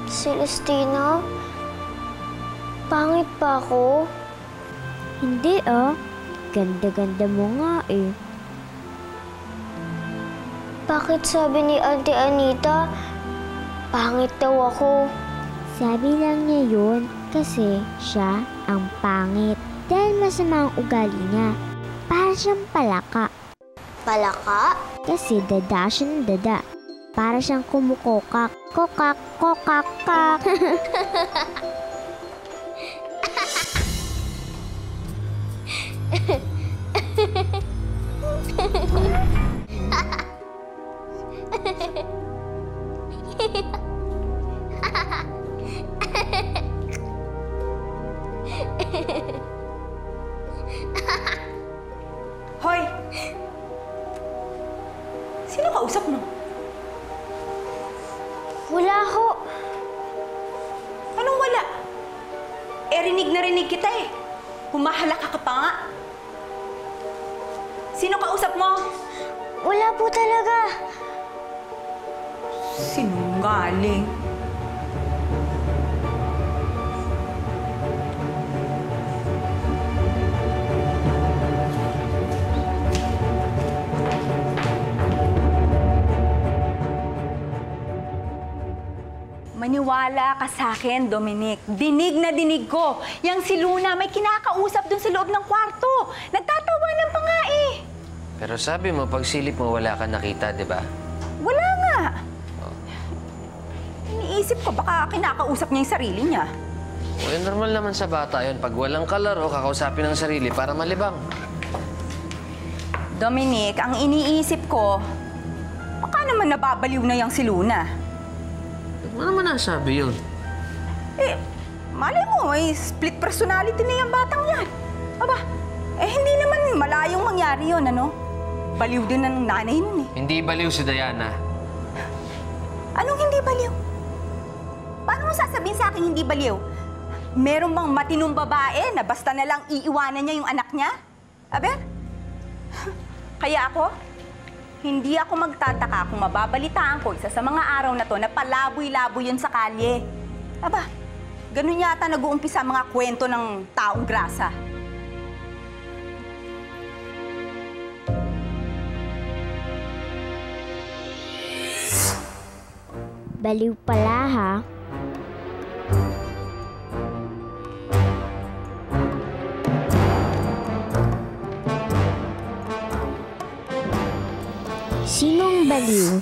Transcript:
Celestina, pangit ba ako? Hindi ah. Ganda-ganda mo nga eh. Bakit sabi ni Auntie Anita, pangit daw ako? Sabi lang niya yun kasi siya ang pangit. Dahil masama ang ugali niya. Para siyang palaka. Palaka? Kasi dada siya ng dada. Para siyang kumukokak. Kokak, kokak, kak. Hoy! Sino kausap mo? Wala ho. Anong wala? Rinig na rinig kita eh. Humahalaka ka pa nga. Sino kausap mo? Wala po talaga. Sinungaling. Maniwala ka sa akin, Dominic. Dinig na dinig ko. Yang si Luna may kinakausap dun sa loob ng kwarto. Nagtatawanan pa nga eh. Pero sabi mo, pag silip mo, wala kang nakita, di ba? Wala nga. Iniisip ko baka kinakausap niya yung sarili niya. Eh, normal naman sa bata yun. Pag walang kalaro, kakausapin ang sarili para malibang. Dominic, ang iniisip ko, baka naman nababaliw na yung si Luna. Ano naman nasabi yun? Eh, malay mo, may split personality na yung batang yan. Aba, hindi naman malayong mangyari yun, ano? Baliw din ng nanay nun eh. Hindi baliw si Diana. Anong hindi baliw? Paano mo sasabihin sa akin hindi baliw? Meron bang matinong babae na basta na lang iiwanan niya yung anak niya? Abe? Kaya ako, hindi ako magtataka kung mababalitaan ko isa sa mga araw na to na palaboy-laboy yun sa kalye. Aba, ganun yata nag-uumpisa mga kwento ng taong grasa. Baliw pala ha. Sinong baliw?